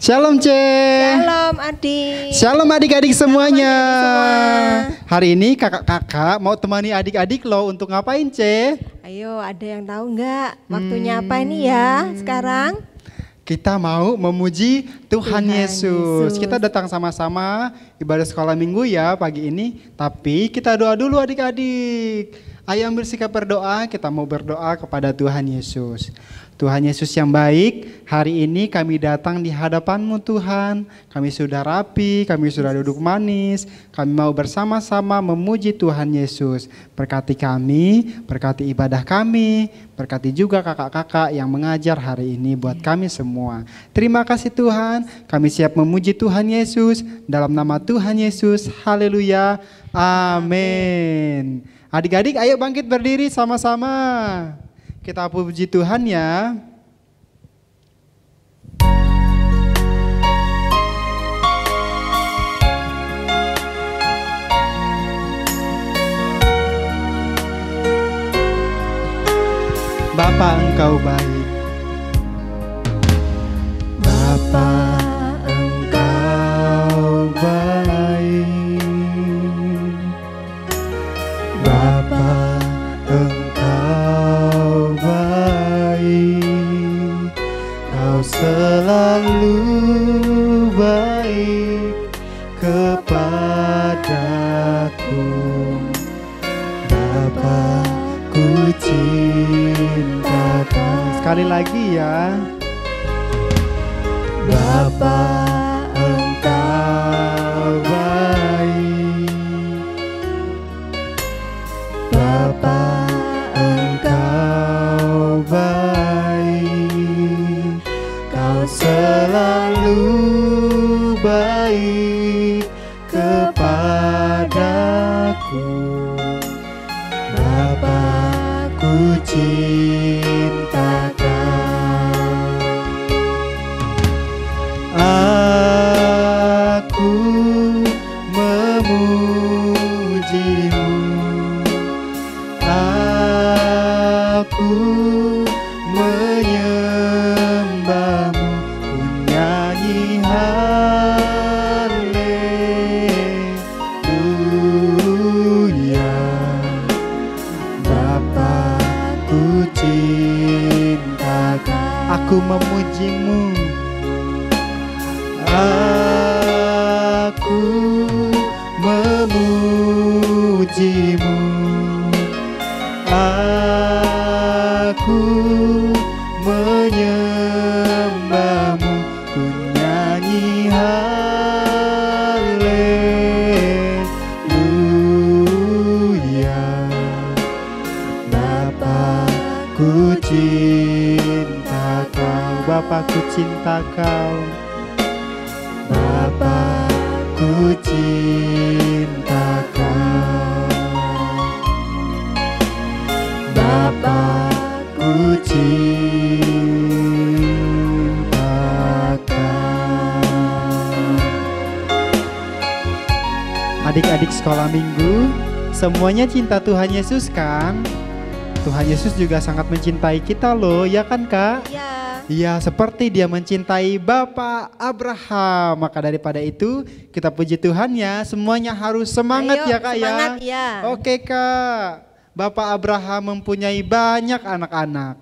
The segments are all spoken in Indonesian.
Shalom C. Shalom adik. Shalom adik-adik semuanya. Semua. Hari ini kakak-kakak mau temani adik-adik lo untuk ngapain C? Ayo, ada yang tahu nggak waktunya apa ini ya sekarang? Kita mau memuji Tuhan Yesus. Yesus. Kita datang sama-sama ibadah sekolah minggu ya pagi ini. Tapi kita doa dulu adik-adik. Ayo ambil sikap berdoa, kita mau berdoa kepada Tuhan Yesus. Tuhan Yesus yang baik, hari ini kami datang di hadapan-Mu Tuhan. Kami sudah rapi, kami sudah duduk manis. Kami mau bersama-sama memuji Tuhan Yesus. Berkati kami, berkati ibadah kami, berkati juga kakak-kakak yang mengajar hari ini buat kami semua. Terima kasih Tuhan, kami siap memuji Tuhan Yesus. Dalam nama Tuhan Yesus, haleluya, amin. Adik-adik ayo bangkit berdiri sama-sama. Kita puji Tuhan ya. Bapa Engkau baik. Bapa Engkau baik. Bapa Engkau baik, Kau selalu baik kepadaku. Bapa, ku cinta Kau. Sekali lagi ya. Bapa Engkau baik. Bapa Engkau baik, Kau selalu baik kepadaku. Bapa, ku cinta Kau. Aku memuji-Mu. Aku menyembah-Mu, ku nyanyi haleluya. Bapa, ku cinta Kau. aku memujimu. Aku memujimu. Aku menyembahmu. Ku nyanyi haleluya. Bapakku cinta kau, Bapakku cinta kau, Bapakku cinta kau, Bapakku cinta kau. Adik-adik sekolah minggu, semuanya cinta Tuhan Yesus kan? Tuhan Yesus juga sangat mencintai kita loh, ya kan Kak? Iya. Iya, seperti dia mencintai Bapak Abraham. Maka daripada itu, kita puji Tuhan ya. Semuanya harus semangat. Ayo, ya Kak semangat, ya. ya. Oke Kak. Bapak Abraham mempunyai banyak anak-anak.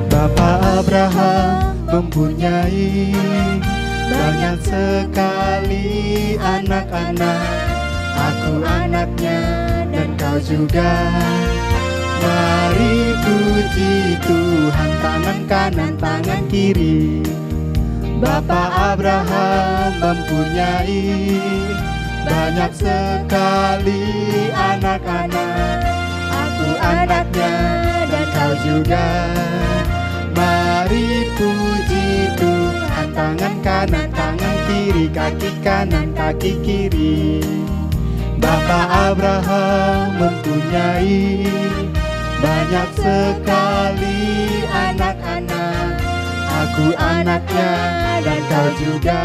Bapak Abraham mempunyai banyak sekali anak-anak. Aku anaknya dan kau juga. Mari puji Tuhan, tangan kanan, tangan kiri. Bapak Abraham mempunyai banyak sekali anak-anak. Aku anaknya dan kau juga. Mari puji Tuhan, tangan kanan, tangan kiri, kaki kanan, kaki kiri. Bapak Abraham mempunyai banyak sekali anak-anak. Aku anaknya dan kau juga.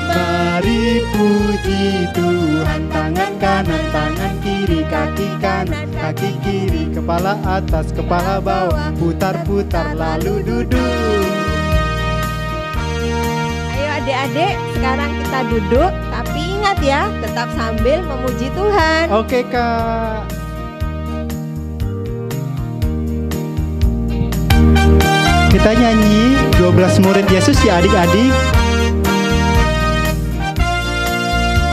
Mari puji Tuhan, tangan kanan, tangan kiri, kaki kanan, kaki kiri, kepala atas, kepala bawah, putar-putar lalu duduk. Ayo adik-adik, sekarang kita duduk, tapi ingat ya, tetap sambil memuji Tuhan. Oke Kak. Kita nyanyi 12 murid Yesus ya adik-adik.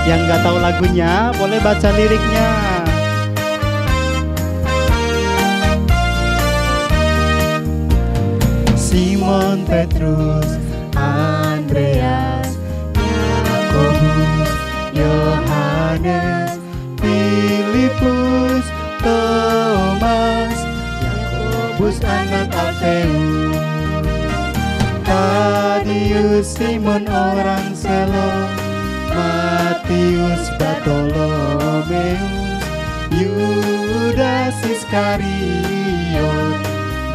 Yang gak tahu lagunya boleh baca liriknya. Simon Petrus, Andreas, Yakobus, Yohanes, Filipus, Thomas, Yakobus anak Alfeus, Tadius, Simon orang Selon, Matius, Bartolomeus, Yudas Iskariot,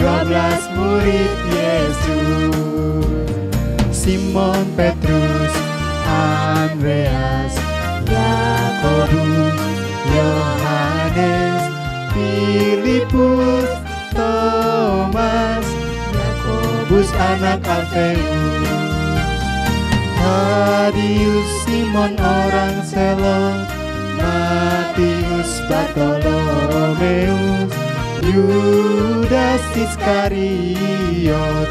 12 murid Yesus. Simon Petrus, Andreas, Yakobus, Yohanes, Filipus, Thomas, Yakobus anak Alfeus, Tadius, Simon orang Selon, Matius, Bartolomeus, Yudas Iskariot,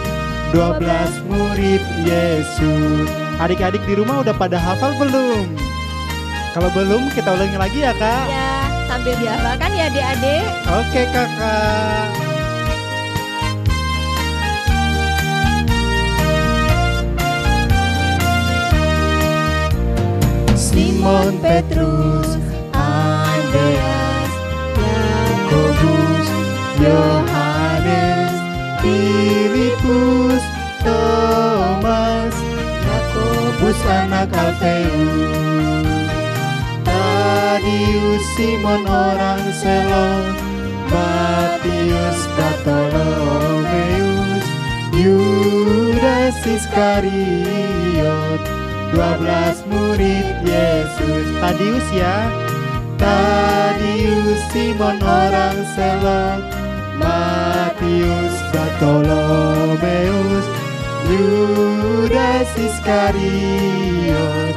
12 murid Yesus. Adik-adik di rumah udah pada hafal belum? Kalau belum, kita ulangi lagi ya Kak. Ya, sambil dihafalkan ya adik-adik. Oke Kakak. Simon Petrus, Andreas, Yakobus, Yohanes, Filipus, Thomas, Yakobus anak Alfeus, Tadius, Simon orang Selon, Matius, Bartolomeus, Yudas Iskariot, 12 murid Yesus. Tadius ya. Tadius, Simon orang Selon, Matius, Bartolomeus, Yudas Iskariot,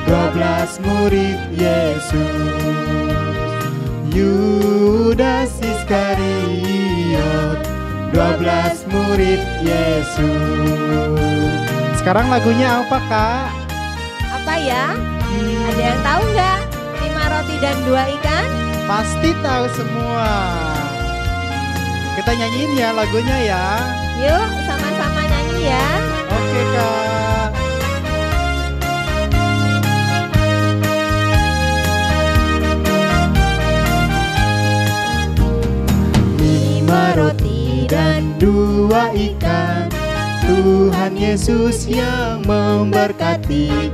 12 murid Yesus. Yudas Iskariot, 12 murid Yesus. Sekarang lagunya apa, Kak? Apa ya? Ada yang tahu nggak? 5 roti dan 2 ikan? Pasti tahu semua. Kita nyanyiin ya lagunya ya. Yuk sama-sama nyanyi ya. Oke, Kak. Lima roti dan 2 ikan, Tuhan Yesus yang memberkati.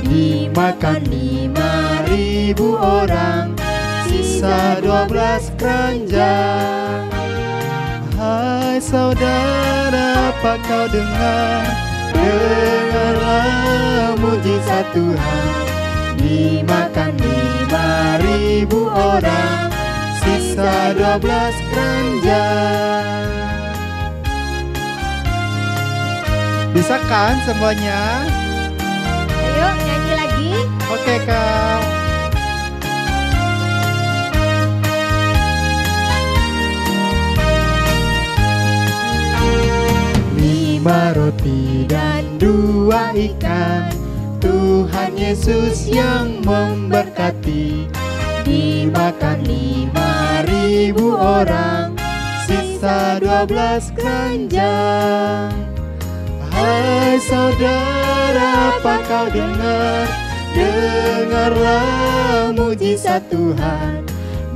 Dimakan 5.000 orang, sisa 12 keranjang. Hai saudara, apa kau dengar? Dengarlah mujizat Tuhan. Dimakan 5.000 orang, sisa 12 keranjang. Bisa kan semuanya? Ayo nyanyi lagi. Oke, Kak. Lima roti dan 2 ikan, Tuhan Yesus yang memberkati. Dimakan 5.000 orang, sisa 12 keranjang. Hai saudara, apa kau dengar? Dengarlah mujizat Tuhan.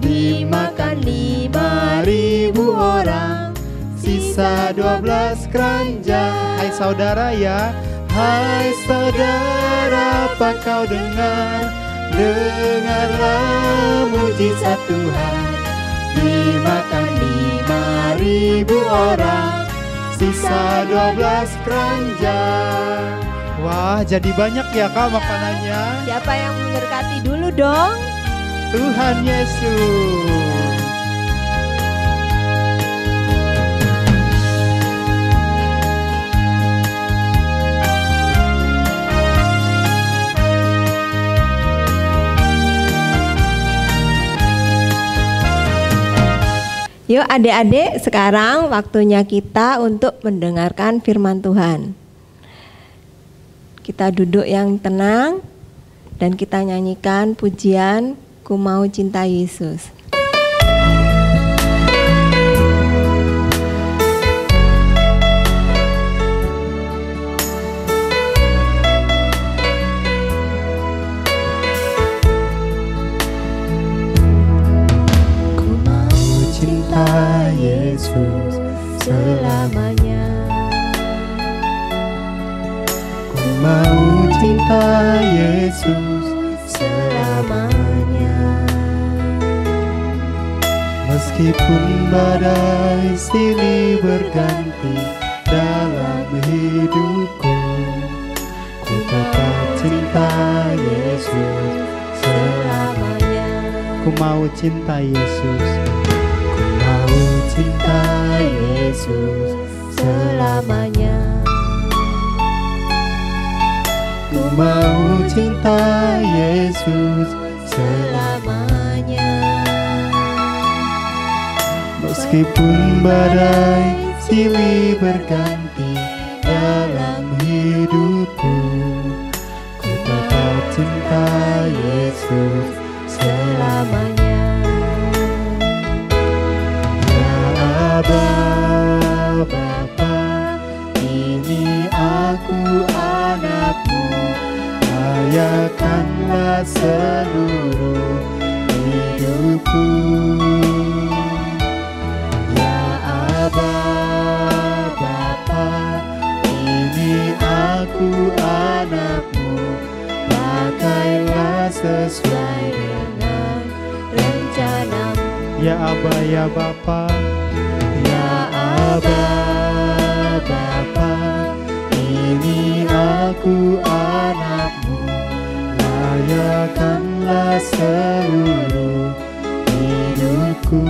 Dimakan 5.000 orang, sisa 12 keranjang. Hai saudara ya, hai saudara, apa kau dengar? Dengarlah mujizat Tuhan. Dimakan 5.000 orang, sisa 12 keranjang. Wah, jadi banyak ya, Kak, makanannya. Siapa yang memberkati dulu dong? Tuhan Yesus. Yuk adik-adik, sekarang waktunya kita untuk mendengarkan firman Tuhan. Kita duduk yang tenang dan kita nyanyikan pujian Ku Mau Cinta Yesus. Yesus selamanya. Ku mau cinta Yesus selamanya. Meskipun badai silih berganti dalam hidupku, ku tetap cinta Yesus selamanya. Ku mau cinta Yesus. Cinta Yesus selamanya. Ku mau cinta Yesus selamanya. Meskipun badai silih berganti dalam hidupku, ku tetap cinta Yesus selamanya. Bapa, ini aku anakmu, layakanlah seluruh hidupku. Ya Aba, Bapa, ini aku anakmu, pakailah sesuai dengan rencanamu. Ya Aba, ya Bapa, Bapa, Bapa, ini aku anakmu, layakanlah seluruh hidupku.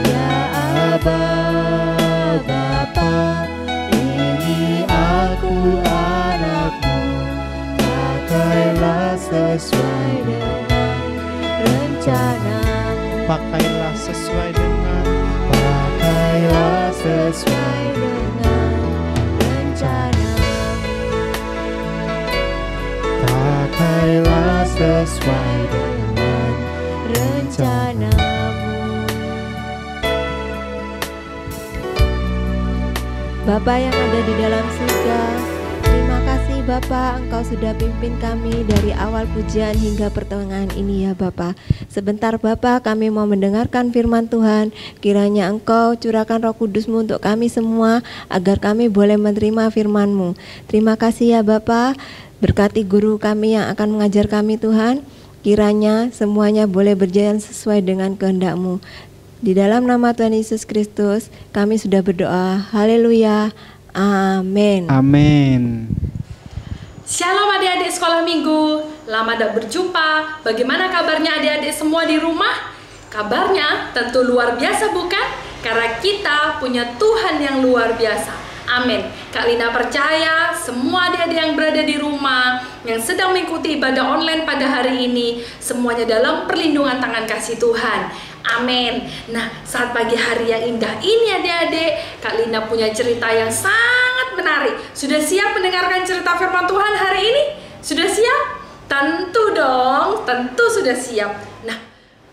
Ya Aba, Bapa, sesuai dengan rencana-Mu. Pakailah sesuai dengan Rencana-Mu. Bapa yang ada di dalam surga, terima kasih Bapa, Engkau sudah pimpin kami dari awal pujian hingga pertengahan ini ya Bapa. Sebentar Bapa, kami mau mendengarkan firman Tuhan. Kiranya Engkau curahkan Roh Kudus-Mu untuk kami semua, agar kami boleh menerima firman-Mu. Terima kasih ya Bapa. Berkati guru kami yang akan mengajar kami Tuhan. Kiranya semuanya boleh berjalan sesuai dengan kehendak-Mu. Di dalam nama Tuhan Yesus Kristus, kami sudah berdoa. Haleluya. Amin. Amin. Shalom adik-adik sekolah minggu. Lama tak berjumpa. Bagaimana kabarnya adik-adik semua di rumah? Kabarnya tentu luar biasa bukan? Karena kita punya Tuhan yang luar biasa. Amin. Kak Lina percaya semua adik-adik yang berada di rumah, yang sedang mengikuti ibadah online pada hari ini, semuanya dalam perlindungan tangan kasih Tuhan. Amin. Nah, saat pagi hari yang indah ini adik-adik, Kak Lina punya cerita yang sangat menarik. Sudah siap mendengarkan cerita firman Tuhan hari ini? Sudah siap? Tentu dong, tentu sudah siap. Nah,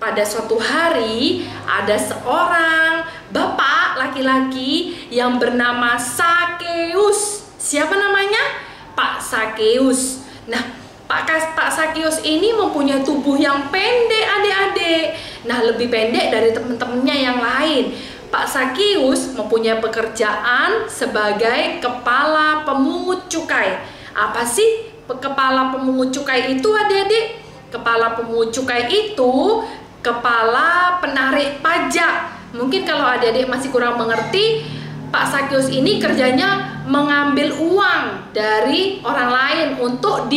pada suatu hari ada seorang bapak laki-laki yang bernama Sakeus. Siapa namanya? Pak Sakeus. Nah, Pak Sakeus ini mempunyai tubuh yang pendek adik-adik. Nah, lebih pendek dari teman-temannya yang lain. Pak Sakeus mempunyai pekerjaan sebagai kepala pemungut cukai. Apa sih kepala pemungut cukai itu adik-adik? Kepala pemungut cukai itu kepala penarik pajak. Mungkin kalau adik-adik masih kurang mengerti, Pak Sakeus ini kerjanya mengambil uang dari orang lain untuk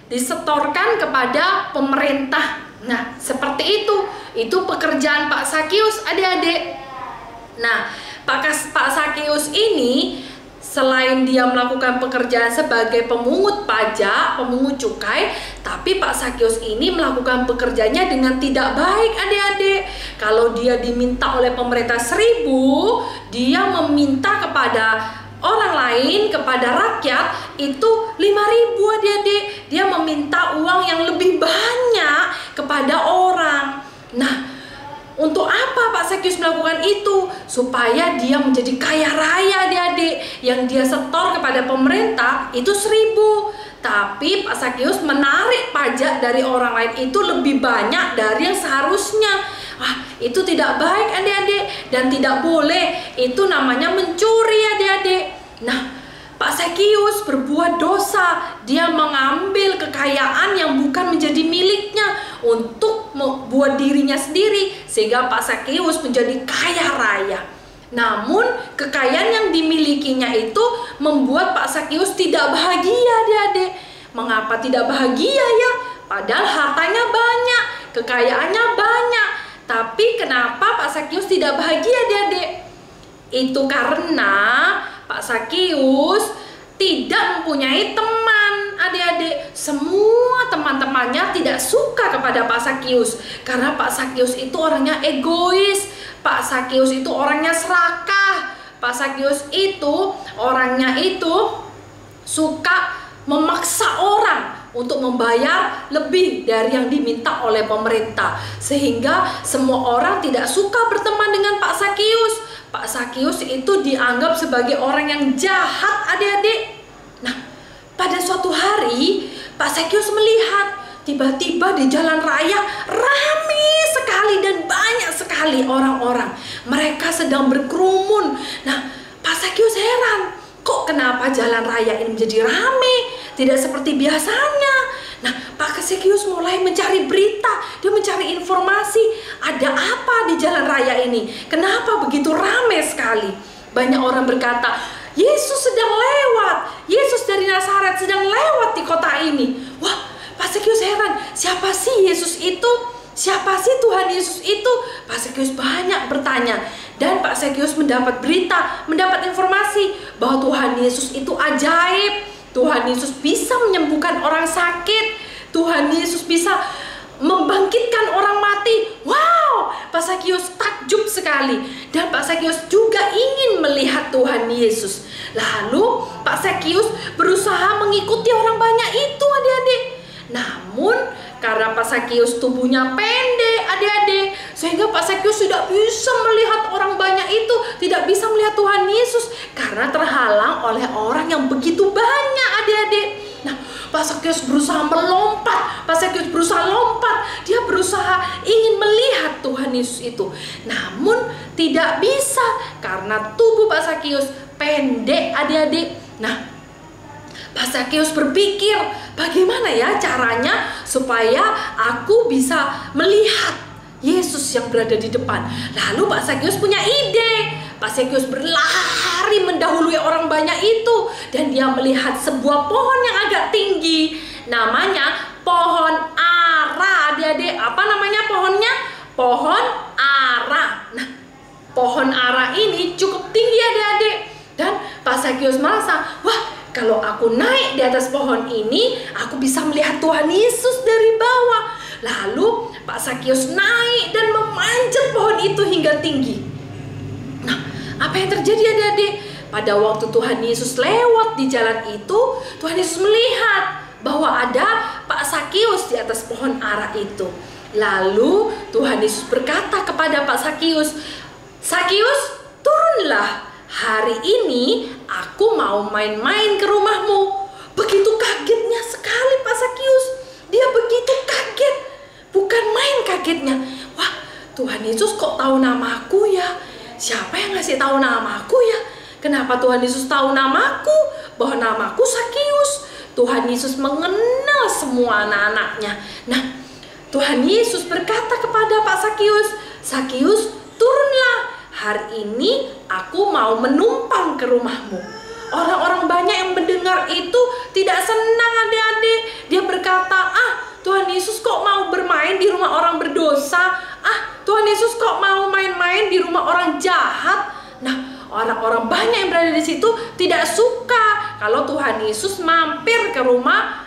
disetorkan kepada pemerintah. Nah, seperti itu. Itu pekerjaan Pak Sakeus adik-adik. Nah, Pak Sakeus ini selain dia melakukan pekerjaan sebagai pemungut pajak, pemungut cukai, tapi Pak Sakeus ini melakukan pekerjaannya dengan tidak baik adik-adik. Kalau dia diminta oleh pemerintah 1.000, dia meminta kepada orang lain, kepada rakyat itu 5.000 adik-adik. Dia meminta uang yang lebih banyak kepada orang. Nah, untuk apa Pak Sakeus melakukan itu? Supaya dia menjadi kaya raya adik-adik. Yang dia setor kepada pemerintah itu 1.000. Tapi Pak Sakeus menarik pajak dari orang lain itu lebih banyak dari yang seharusnya. Wah, itu tidak baik adik-adik. Dan tidak boleh. Itu namanya mencuri adik-adik. Nah, Pak Sakeus berbuat dosa. Dia mengambil kekayaan yang bukan menjadi miliknya untuk membuat dirinya sendiri, sehingga Pak Sakeus menjadi kaya raya. Namun kekayaan yang dimilikinya itu membuat Pak Sakeus tidak bahagia adik-adik. Mengapa tidak bahagia ya? Padahal hartanya banyak, kekayaannya banyak. Tapi kenapa Pak Sakeus tidak bahagia adik-adik? Itu karena Pak Sakeus tidak mempunyai teman adik-adik. Semua teman-temannya tidak suka kepada Pak Sakeus, karena Pak Sakeus itu orangnya egois. Pak Sakeus itu orangnya serakah. Pak Sakeus itu orangnya itu suka memaksa orang untuk membayar lebih dari yang diminta oleh pemerintah, sehingga semua orang tidak suka berteman dengan Pak Sakeus. Pak Sakeus itu dianggap sebagai orang yang jahat adik-adik. Nah, pada suatu hari Pak Sakeus melihat tiba-tiba di jalan raya ramai sekali dan banyak sekali orang-orang. Mereka sedang berkerumun. Nah, Pak Sakeus heran, kok kenapa jalan raya ini menjadi ramai, tidak seperti biasanya. Nah, Pak Sakeus mulai mencari berita, dia mencari informasi, ada apa di jalan raya ini? Kenapa begitu ramai sekali? Banyak orang berkata, Yesus sedang lewat, Yesus dari Nazaret sedang lewat di kota ini. Wah, Pak Sakeus heran, siapa sih Yesus itu? Siapa sih Tuhan Yesus itu? Pak Sakeus banyak bertanya. Dan Pak Sakeus mendapat berita, mendapat informasi bahwa Tuhan Yesus itu ajaib. Tuhan Yesus bisa menyembuhkan orang sakit. Tuhan Yesus bisa membangkitkan orang mati. Wow, Pak Sakius takjub sekali, dan Pak Sakius juga ingin melihat Tuhan Yesus. Lalu Pak Sakius berusaha mengikuti orang banyak itu, adik-adik. Namun karena Pak Sakius tubuhnya pendek, adik-adik, sehingga Pak Sakius tidak bisa melihat orang banyak itu, tidak bisa melihat Tuhan Yesus karena terhalang oleh orang yang begitu banyak, adik-adik. Nah, Pak Sakius berusaha melompat, Pak Sakius berusaha lompat, dia berusaha ingin melihat Tuhan Yesus itu. Namun tidak bisa karena tubuh Pak Sakius pendek, adik-adik. Nah, Pak Sakius berpikir, bagaimana ya caranya supaya aku bisa melihat Yesus yang berada di depan. Lalu Pak Sakius punya ide. Pak Sakius berlari mendahului orang banyak itu, dan dia melihat sebuah pohon yang agak tinggi. Namanya pohon ara, adik-adik. Apa namanya pohonnya? Pohon ara. Nah, pohon ara ini cukup tinggi, adik-adik. Dan Pak Sakius merasa, wah, kalau aku naik di atas pohon ini, aku bisa melihat Tuhan Yesus dari bawah. Lalu Pak Sakius naik dan memanjat pohon itu hingga tinggi. Nah, apa yang terjadi, adik-adik? Pada waktu Tuhan Yesus lewat di jalan itu, Tuhan Yesus melihat bahwa ada Pak Sakius di atas pohon ara itu. Lalu Tuhan Yesus berkata kepada Pak Sakius, "Sakius, turunlah. Hari ini aku mau main-main ke rumahmu." Begitu kagetnya sekali Pak Sakius. Dia begitu kaget. Bukan main kagetnya. Wah, Tuhan Yesus kok tahu namaku ya? Siapa yang ngasih tahu namaku ya? Kenapa Tuhan Yesus tahu namaku? Bahwa namaku Sakius. Tuhan Yesus mengenal semua anak-anaknya. Nah, Tuhan Yesus berkata kepada Pak Sakius, "Sakius, turunlah. Hari ini aku mau menumpang ke rumahmu." Orang-orang banyak yang mendengar itu tidak senang, adik-adik. Dia berkata, Tuhan Yesus kok mau bermain di rumah orang berdosa? Tuhan Yesus kok mau main-main di rumah orang jahat? Nah, orang-orang banyak yang berada di situ tidak suka kalau Tuhan Yesus mampir ke rumah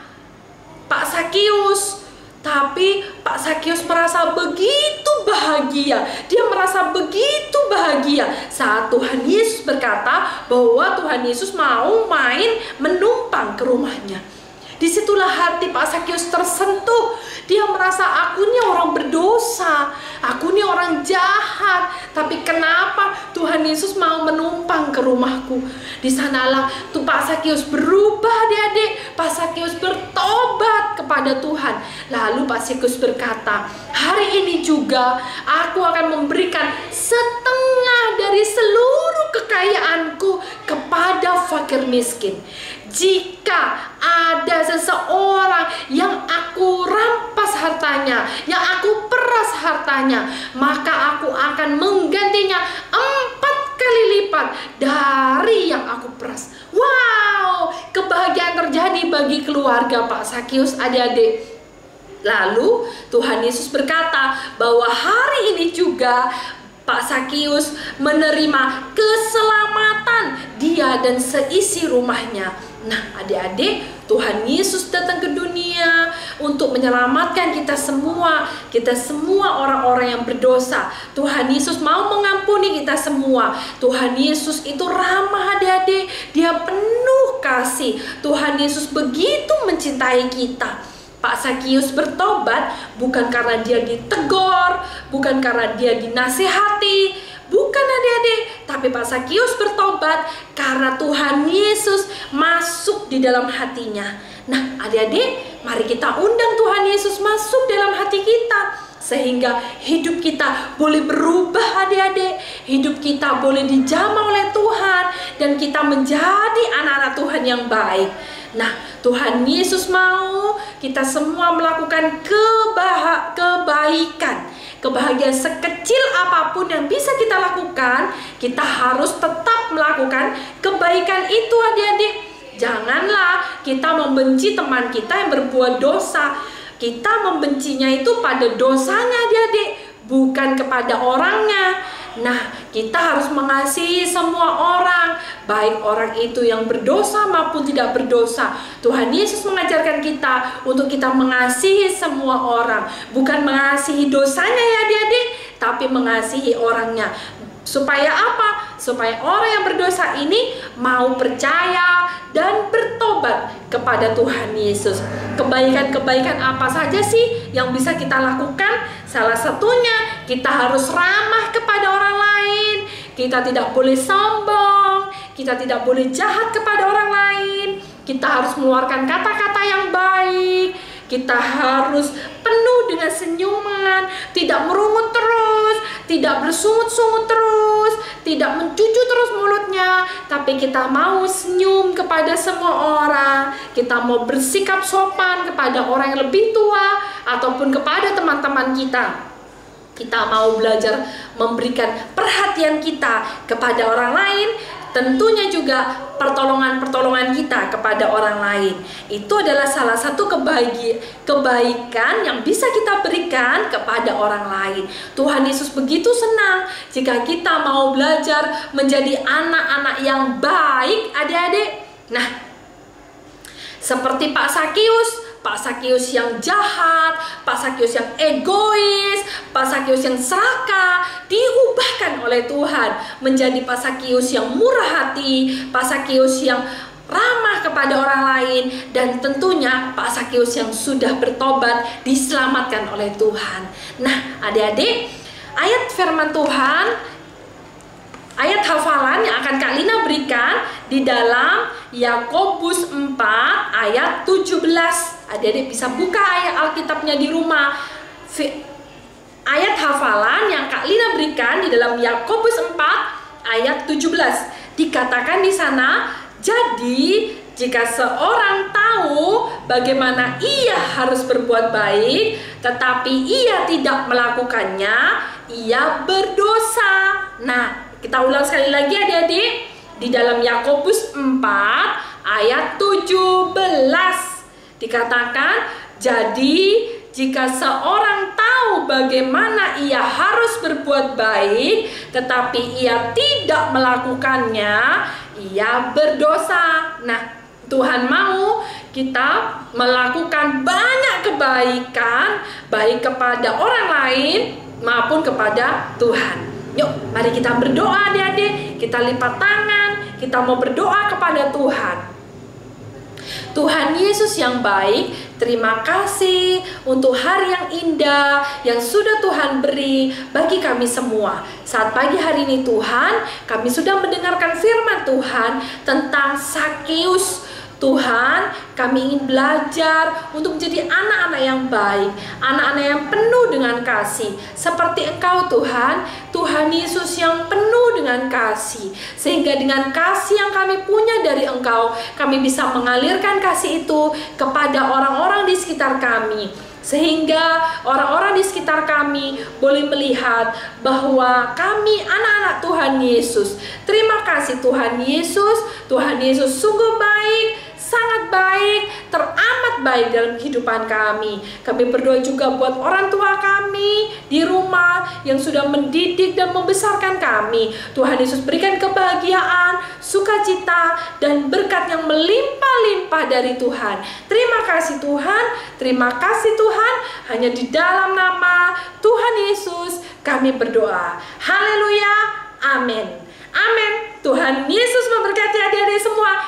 Pak Sakius. Tapi Pak Sakius merasa begitu bahagia. Dia merasa begitu bahagia saat Tuhan Yesus berkata bahwa Tuhan Yesus mau main menumpang ke rumahnya. Disitulah hati Pak Sakius tersentuh. Dia merasa, aku ini orang berdosa, aku ini orang jahat, tapi kenapa Tuhan Yesus mau menumpang ke rumahku? Di sanalah tuh Pak Sakius berubah, adik-adik. Pak Sakius bertobat kepada Tuhan. Lalu Pak Sakius berkata, hari ini juga aku akan memberikan setengah dari seluruh kekayaanku kepada fakir miskin. Jika ada seseorang yang aku rampas hartanya, yang aku peras hartanya, maka aku akan menggantinya 4 kali lipat dari yang aku peras. Wow, kebahagiaan terjadi bagi keluarga Pak Sakius, adik-adik. Lalu Tuhan Yesus berkata bahwa hari ini juga Pak Sakius menerima keselamatan dia dan seisi rumahnya. Nah, adik-adik, Tuhan Yesus datang ke dunia untuk menyelamatkan kita semua orang-orang yang berdosa. Tuhan Yesus mau mengampuni kita semua. Tuhan Yesus itu ramah, adik-adik. Dia penuh kasih. Tuhan Yesus begitu mencintai kita. Pak Sakius bertobat bukan karena dia ditegur, bukan karena dia dinasihati, bukan, adik-adik, tapi Pak Sakius bertobat karena Tuhan Yesus masuk di dalam hatinya. Nah, adik-adik, mari kita undang Tuhan Yesus masuk dalam hati kita, sehingga hidup kita boleh berubah, adik-adik. Hidup kita boleh dijamah oleh Tuhan, dan kita menjadi anak-anak Tuhan yang baik. Nah, Tuhan Yesus mau kita semua melakukan kebaikan. Kebahagiaan sekecil apapun yang bisa kita lakukan, kita harus tetap melakukan kebaikan itu, adik-adik. Janganlah kita membenci teman kita yang berbuat dosa. Kita membencinya itu pada dosanya, adik-adik, bukan kepada orangnya. Nah, kita harus mengasihi semua orang, baik orang itu yang berdosa maupun tidak berdosa. Tuhan Yesus mengajarkan kita untuk kita mengasihi semua orang, bukan mengasihi dosanya, ya adik-adik, tapi mengasihi orangnya. Supaya apa? Supaya orang yang berdosa ini mau percaya dan bertobat kepada Tuhan Yesus. Kebaikan-kebaikan apa saja sih yang bisa kita lakukan? Salah satunya kita harus ramah kepada orang lain. Kita tidak boleh sombong, kita tidak boleh jahat kepada orang lain. Kita harus mengeluarkan kata-kata yang baik. Kita harus penuh dengan senyuman, tidak merungut terus, tidak bersungut-sungut terus, tidak mencucu terus mulutnya, tapi kita mau senyum kepada semua orang. Kita mau bersikap sopan kepada orang yang lebih tua ataupun kepada teman-teman kita. Kita mau belajar memberikan perhatian kita kepada orang lain, tentunya juga pertolongan-pertolongan kita kepada orang lain. Itu adalah salah satu kebaikan yang bisa kita berikan kepada orang lain. Tuhan Yesus begitu senang jika kita mau belajar menjadi anak-anak yang baik, adik-adik. Nah, seperti Pak Sakius yang jahat, Pak Sakius yang egois, Pak Sakius yang serakah, diubahkan oleh Tuhan menjadi Pak Sakius yang murah hati, Pak Sakius yang ramah kepada orang lain, dan tentunya Pak Sakius yang sudah bertobat diselamatkan oleh Tuhan. Nah, adik-adik, ayat firman Tuhan, ayat hafalan yang akan Kak Lina berikan di dalam Yakobus 4 ayat 17. Adik-adik bisa buka ayat Alkitabnya di rumah. Ayat hafalan yang Kak Lina berikan di dalam Yakobus 4 ayat 17. Dikatakan di sana, jadi jika seorang tahu bagaimana ia harus berbuat baik, tetapi ia tidak melakukannya, ia berdosa. Nah, kita ulang sekali lagi adik-adik. Di dalam Yakobus 4 ayat 17 dikatakan, jadi jika seorang tahu bagaimana ia harus berbuat baik, tetapi ia tidak melakukannya, ia berdosa. Nah, Tuhan mau kita melakukan banyak kebaikan, baik kepada orang lain maupun kepada Tuhan. Yuk, mari kita berdoa adik-adik. Kita lipat tangan, kita mau berdoa kepada Tuhan. Tuhan Yesus yang baik, terima kasih untuk hari yang indah yang sudah Tuhan beri bagi kami semua. Saat pagi hari ini Tuhan, kami sudah mendengarkan firman Tuhan tentang Sakius. Tuhan, kami ingin belajar untuk menjadi anak-anak yang baik, anak-anak yang penuh dengan kasih. Seperti Engkau Tuhan, Tuhan Yesus yang penuh dengan kasih. Sehingga dengan kasih yang kami punya dari Engkau, kami bisa mengalirkan kasih itu kepada orang-orang di sekitar kami. Sehingga orang-orang di sekitar kami boleh melihat bahwa kami anak-anak Tuhan Yesus. Terima kasih Tuhan Yesus sungguh baik, sangat baik, teramat baik dalam kehidupan kami. Kami berdoa juga buat orang tua kami di rumah yang sudah mendidik dan membesarkan kami. Tuhan Yesus berikan kebahagiaan, sukacita, dan berkat yang melimpah-limpah dari Tuhan. Terima kasih Tuhan, terima kasih Tuhan. Hanya di dalam nama Tuhan Yesus kami berdoa. Haleluya, amin. Amin. Tuhan Yesus memberkati adik-adik semua.